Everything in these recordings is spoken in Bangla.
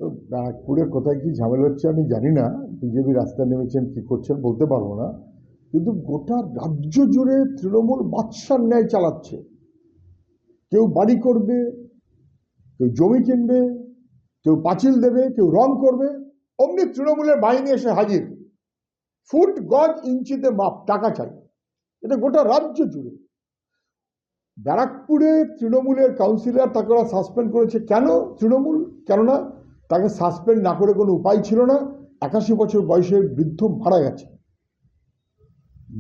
তো ব্যারাকপুরের কোথায় কি ঝামেলা হচ্ছে আমি জানি না। বিজেপি রাস্তায় নেমেছেন, কি করছেন বলতে পারবো না। কিন্তু গোটা রাজ্য জুড়ে তৃণমূল বাদশার ন্যায় চালাচ্ছে। কেউ বাড়ি করবে, কেউ জমি কিনবে, কেউ পাঁচিল দেবে, কেউ রং করবে, অমনি তৃণমূলের বাহিনী এসে হাজির। ফুট গজ ইঞ্চিতে মাপ, টাকা চাই। এটা গোটা রাজ্য জুড়ে। ব্যারাকপুরে তৃণমূলের কাউন্সিলর, তাকে ওরা সাসপেন্ড করেছে। কেন তৃণমূল? কেননা তাকে সাসপেন্ড না করে কোনো উপায় ছিল না। 81 বছর বয়সের বৃদ্ধ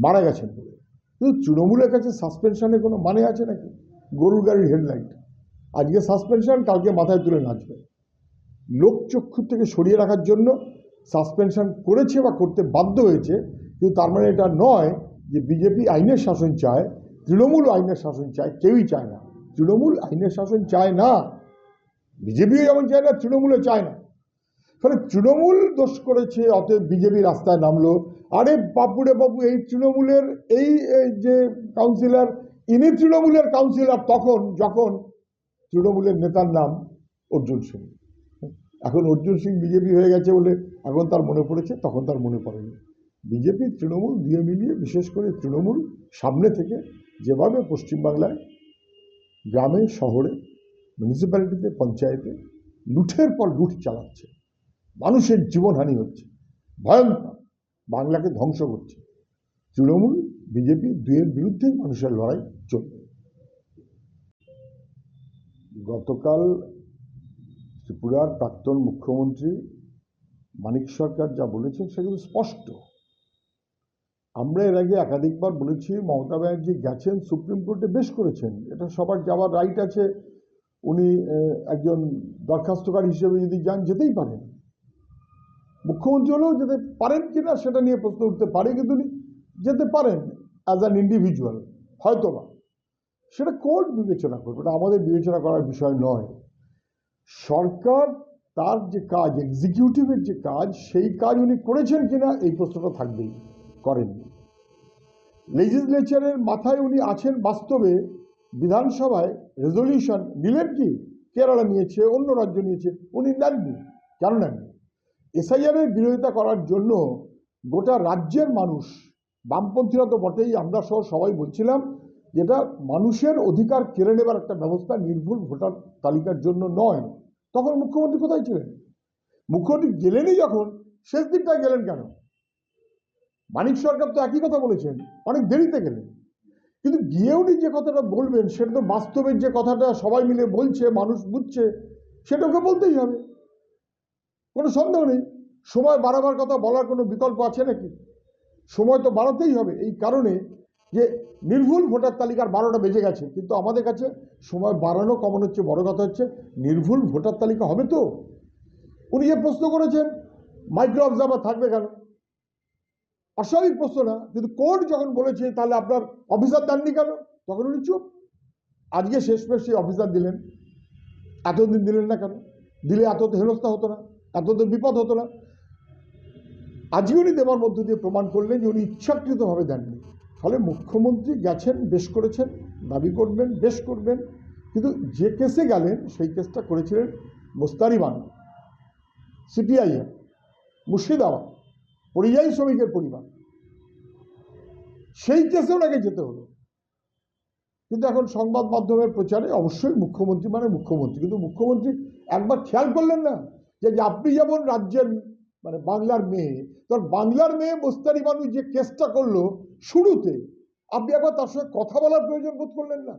মারা গেছেন বলে। কিন্তু তৃণমূলের কাছে সাসপেনশনের কোনো মানে আছে নাকি? গরুর গাড়ির হেডলাইট, আজকে সাসপেনশন, কালকে মাথায় তুলে নাচবে। লোকচক্ষু থেকে সরিয়ে রাখার জন্য সাসপেনশন করেছে বা করতে বাধ্য হয়েছে। কিন্তু তার মানে এটা নয় যে বিজেপি আইনের শাসন চায়, তৃণমূল আইনের শাসন চায়। কেউই চায় না। তৃণমূল আইনের শাসন চায় না, বিজেপিও যেমন চায় না, তৃণমূলও চায় না। ফলে তৃণমূল দোষ করেছে, অতএব বিজেপি রাস্তায় নামলো। আরে বাপুরে বাবু, এই তৃণমূলের এই যে কাউন্সিলর, ইনি তৃণমূলের কাউন্সিলর তখন যখন তৃণমূলের নেতার নাম অর্জুন সিং। এখন অর্জুন সিং বিজেপি হয়ে গেছে বলে এখন তার মনে পড়েছে, তখন তার মনে পড়েনি। বিজেপি তৃণমূল দিয়ে মিলিয়ে, বিশেষ করে তৃণমূল সামনে থেকে যেভাবে পশ্চিমবাংলায় গ্রামে শহরে মিউনিসিপ্যালিটিতে পঞ্চায়েতে লুঠের পর লুঠ চালাচ্ছে, মানুষের জীবনহানি হচ্ছে, ভয়ঙ্কর, বাংলাকে ধ্বংস করছে। তৃণমূল বিজেপি দুয়ের বিরুদ্ধেই মানুষের লড়াই চলবে। গতকাল ত্রিপুরার প্রাক্তন মুখ্যমন্ত্রী মানিক সরকার যা বলেছেন সেগুলো স্পষ্ট। আমরা এর আগে একাধিকবার বলেছি, মমতা ব্যানার্জি গেছেন সুপ্রিম কোর্টে, বেশ করেছেন, এটা সবার যাওয়ার রাইট আছে। উনি একজন দরখাস্তকারী হিসেবে যদি যান, যেতেই পারেন। মুখ্যমন্ত্রী হলেও যেতে পারেন কিনা সেটা নিয়ে প্রশ্ন উঠতে পারে, কিন্তু উনি যেতে পারেন অ্যাজ অ্যান ইন্ডিভিজুয়াল, হয়তোবা। সেটা কোর্ট বিবেচনা করবে, এটা আমাদের বিবেচনা করার বিষয় নয়। সরকার তার যে কাজ, এক্সিকিউটিভের যে কাজ, সেই কাজ উনি করেছেন কিনা এই প্রশ্নটা থাকবেই, করেননি। লেজিসলেচারের মাথায় উনি আছেন বাস্তবে। বিধানসভায় রেজলিউশন নিলেন কি? কেরালা নিয়েছে, অন্য রাজ্য নিয়েছে, উনি নেননি। কেন নেননি? এসআইআরের বিরোধিতা করার জন্য গোটা রাজ্যের মানুষ, বামপন্থীরা তো বটেই, আমরা সহ সবাই বলছিলাম যেটা মানুষের অধিকার কেড়ে নেবার একটা ব্যবস্থা, নির্ভুল ভোটার তালিকার জন্য নয়। তখন মুখ্যমন্ত্রী কোথায় ছিলেন? মুখ্যমন্ত্রী গেলেনই যখন, শেষ দিকটায় গেলেন কেন? মানিক সরকার তো একই কথা বলেছেন, অনেক দেরিতে গেলেন। কিন্তু গিয়ে উনি যে কথাটা বলবেন, সেটা তো বাস্তবের যে কথাটা সবাই মিলে বলছে, মানুষ বুঝছে, সেটাকে বলতেই হবে, কোনো সন্দেহ নেই। সময় বাড়াবার কথা বলার কোনো বিকল্প আছে নাকি? সময় তো বাড়াতেই হবে, এই কারণে যে নির্ভুল ভোটার তালিকার 12টা বেজে গেছে, কিন্তু আমাদের কাছে সময় বাড়ানো কমানো হচ্ছে বড় কথা হচ্ছে, নির্ভুল ভোটার তালিকা হবে তো? উনি যে প্রশ্ন করেছেন মাইক্রো অবজার্ভার থাকবে কেন, অস্বাভাবিক প্রশ্ন না। কিন্তু কোর্ট যখন বলেছে তাহলে আপনার অফিসার দেননি কেন, তখন উনি চুপ। আজকে শেষমেশ সেই অফিসার দিলেন। এতদিন দিলেন না কেন? দিলে এত হেনস্থা হতো না, এত বিপদ হতো না। আজকে উনি দেওয়ার মধ্য দিয়ে প্রমাণ করলেন যে উনি ইচ্ছাকৃতভাবে দেননি। ফলে মুখ্যমন্ত্রী গেছেন, বেশ করেছেন, দাবি করবেন, বেশ করবেন। কিন্তু যে কেসে গেলেন সেই কেসটা করেছিলেন মোস্তারিবান, সিপিআইএম, মুর্শিদাবাদ, পরিযায়ী শ্রমিকের পরিবার। সেই কেসে ওনাকে যেতে হলো। কিন্তু এখন সংবাদ মাধ্যমের প্রচারে অবশ্যই মুখ্যমন্ত্রী মানে মুখ্যমন্ত্রী, কিন্তু মুখ্যমন্ত্রী একবার খেয়াল করলেন না যে আপনি যেমন রাজ্যের মানে বাংলার মেয়ে, তার বাংলার মেয়ে মোস্তারিবানু যে কেসটা করলো শুরুতে, আপনি একবার তার সঙ্গে কথা বলার প্রয়োজন বোধ করলেন না?